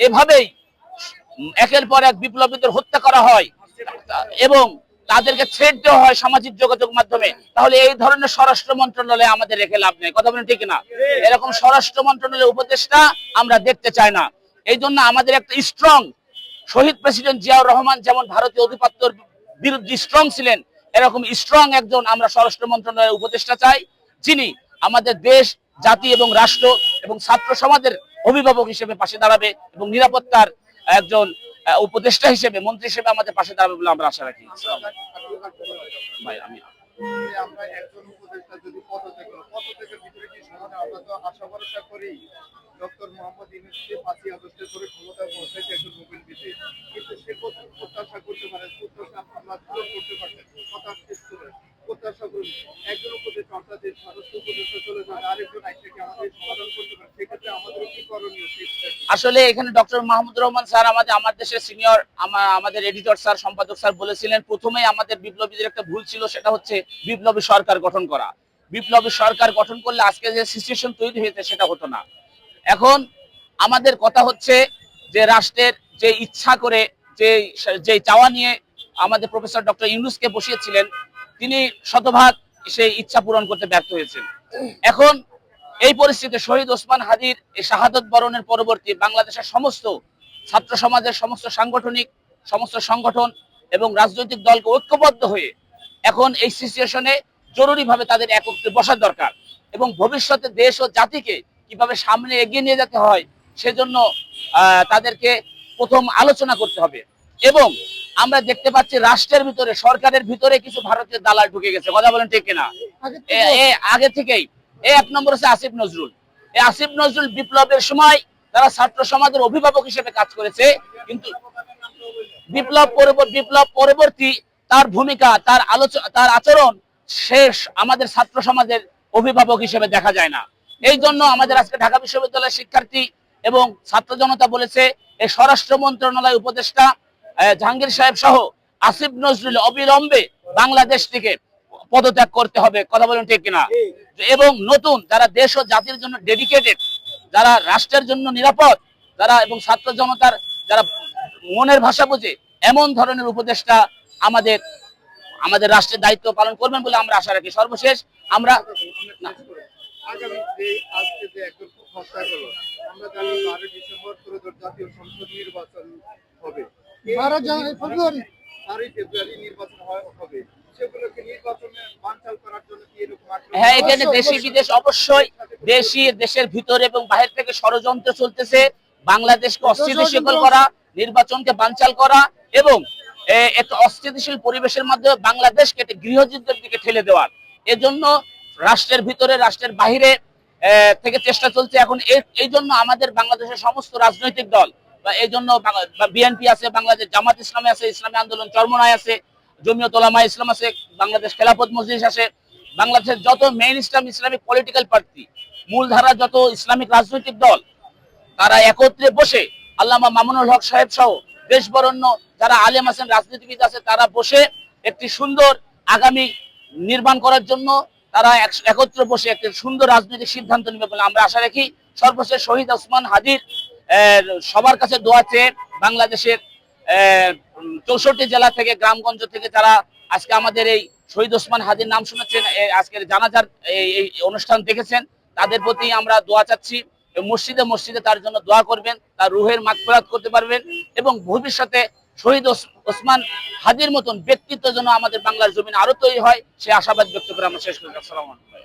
এভাবেই একের পর এক বিপ্লবীদের হত্যা করা হয় এবং তাদেরকে থ্রেট দেওয়া হয় সামাজিক যোগাযোগ মাধ্যমে, তাহলে এই ধরনের স্বরাষ্ট্র মন্ত্রণালয়ে আমাদের রেখে লাভ নেই। কথা বলেন ঠিক না? এরকম স্বরাষ্ট্র মন্ত্রণালয়ের উপদেষ্টা আমরা দেখতে চাই না। এই জন্য আমাদের একটা স্ট্রং শহীদ প্রেসিডেন্ট জিয়াউর রহমান যেমন ভারতীয় অধিপত্যের বিরুদ্ধে স্ট্রং ছিলেন, এরকম স্ট্রং একজন আমরা স্বরাষ্ট্র মন্ত্রণালয়ের উপদেষ্টা চাই, যিনি আমাদের দেশ, জাতি এবং রাষ্ট্র এবং ছাত্র সমাজের অভিভাবক হিসেবে পাশে দাঁড়াবে এবং নিরাপত্তার একজন উপদেষ্টা হিসেবে, মন্ত্রী হিসেবে আমাদের পাশে দাঁড়াবে বলে আমরা আশা রাখি। ভাই আমি আমরা একজন উপদেষ্টা যদি পদত্যাগের ভিতরে কি সমাধান, আমরা তো আশা ভরসা করি ডক্টর মোহাম্মদ ইউনূসকে 5ই আগস্টের পরে ক্ষমতায় পৌঁছাইতে একজন নোবেল বিজয়ী, কিন্তু সে প্রত্যাশা করতে পারে, প্রত্যাশা আমরা পূরণ করতে পারছেন, কথা শেষ করে প্রত্যাশা করুন একজন উপদেষ্টা অর্থাৎ যে স্বরাষ্ট্র উপদেষ্টা চলে যাবে আরেকজন আইসে কি আমাদের সমাধান করতে পারে, সেক্ষেত্রে আমাদের কি করণীয়? আসলে এখানে ডক্টর মাহমুদুর রহমান স্যার আমার দেশের সিনিয়র আমাদের এডিটর স্যার, সম্পাদক স্যার বলেছিলেন প্রথমেই আমাদের বিপ্লবীদের একটা ভুল ছিল, সেটা হচ্ছে বিপ্লবী সরকার গঠন করা। বিপ্লবী সরকার গঠন করলে আজকে যে সিচুয়েশন তৈরি হয়েছে সেটা হতো না। এখন আমাদের কথা হচ্ছে যে রাষ্ট্রের যে ইচ্ছা করে যে চাওয়া নিয়ে আমাদের প্রফেসর ডক্টর ইউনূসকে বসিয়েছিলেন, তিনি শতভাগ সেই ইচ্ছা পূরণ করতে ব্যর্থ হয়েছেন। এখন এই পরিস্থিতিতে শহীদ ওসমান হাদির এই শাহাদত বরণের পরবর্তী বাংলাদেশের সমস্ত ছাত্র সমাজের সমস্ত সাংগঠনিক সমস্ত সংগঠন এবং রাজনৈতিক দলকে ঐক্যবদ্ধ হয়ে এখন এই সিচুয়েশনে জরুরিভাবে তাদের একত্রে বসার দরকার এবং ভবিষ্যতে দেশ ও জাতিকে কিভাবে সামনে এগিয়ে নিয়ে যেতে হয় সেজন্য তাদেরকে প্রথম আলোচনা করতে হবে। এবং আমরা দেখতে পাচ্ছি রাষ্ট্রের ভিতরে, সরকারের ভিতরে কিছু ভারতীয় দালাল ঢুকে গেছে। কথা বলেন ঠিক কিনা? আগে থেকেই এক নম্বর হচ্ছে আসিফ নজরুল। এই আসিফ নজরুল বিপ্লবের সময় তারা ছাত্র সমাজের অভিভাবক হিসেবে কাজ করেছে, কিন্তু বিপ্লব পরবর্তী তার ভূমিকা, তার আচরণ শেষ আমাদের ছাত্র সমাজের অভিভাবক হিসেবে দেখা যায় না। এই জন্য আমাদের আজকে ঢাকা বিশ্ববিদ্যালয়ের শিক্ষার্থী এবং ছাত্র জনতা বলেছে এই স্বরাষ্ট্র মন্ত্রণালয় উপদেষ্টা জাহাঙ্গীর সাহেব সহ আসিফ নজরুল অবিলম্বে বাংলাদেশ থেকে পদত্যাগ করতে হবে। কথা বলেন ঠিক কিনা? এবং নতুন যারা দেশ ও জাতির জন্য ডেডিকেটেড, যারা রাষ্ট্রের জন্য নিরাপদ, যারা এবং ছাত্র জনতার যারা মনের ভাষা বোঝে, এমন ধরনের উপদেষ্টা আমাদের রাষ্ট্রের দায়িত্ব পালন করবেন বলে আমরা আশা রাখি। সর্বশেষ আমরা আগামী যে আজকে যে একজন হত্যা হলো, আমরা জানি 12 ডিসেম্বর জাতীয় সংসদ নির্বাচন হবে, 12 ফেব্রুয়ারি নির্বাচন হবে, সেগুলোকে নির্বাচনে বানচাল করার জন্য কি এরকম? হ্যাঁ, এখানে দেশি বিদেশ অবশ্যই, দেশের ভিতরে এবং বাইরে থেকে ষড়যন্ত্র চলতেছে বাংলাদেশকে অস্থিতিশীল করা, নির্বাচনকে বানচাল করা এবং একটা অস্থিতিশীল পরিবেশের মাধ্যমে বাংলাদেশকে একটা গৃহযুদ্ধের দিকে ঠেলে দেওয়ার। এজন্য রাষ্ট্রের ভিতরে রাষ্ট্রের বাহিরে থেকে চেষ্টা চলছে। এখন এই জন্য আমাদের বাংলাদেশের সমস্ত রাজনৈতিক দল বা এই জন্য বিএনপি আছে, বাংলাদেশ জামাত ইসলামী আছে, ইসলামী আন্দোলন চরমনায় আছে, জমিয়ত উলামা ইসলাম আছে, বাংলাদেশ খেলাফত মজলিস আছে, বাংলাদেশের যত মেইন ইসলামিক পলিটিক্যাল পার্টি, মূলধারা যত ইসলামিক রাজনৈতিক দল, তারা একত্রে বসে আল্লামা মামুনুল হক সাহেব সহ দেশ বরেণ্য যারা আলেম আছেন, রাজনীতিবিদ আছে, তারা বসে একটি সুন্দর আগামী নির্মাণ করার জন্য তারা একত্রে বসে একটি সুন্দর রাজনৈতিক সিদ্ধান্ত নেবে বলে আমরা আশা রাখি। সর্বশেষ শহীদ ওসমান হাদির সবার কাছে দোয়া চেয়ে বাংলাদেশের 64 জেলা থেকে, গ্রামগঞ্জ থেকে যারা আজকে আমাদের এই শহীদ ওসমান হাদির নাম শুনেছেন, আজকের জানাজার এই অনুষ্ঠান দেখেছেন, তাদের প্রতি আমরা দোয়া চাচ্ছি। মসজিদে মসজিদে তার জন্য দোয়া করবেন, তার রুহের মাগফিরাত করতে পারবেন এবং ভবিষ্যতে শহীদ ওসমান হাদির মতন ব্যক্তিত্ব যেন আমাদের বাংলার জমিন আরো তৈরি হয়, সে আশাবাদ ব্যক্ত করে আমরা শেষ করি। আসসালামু আলাইকুম।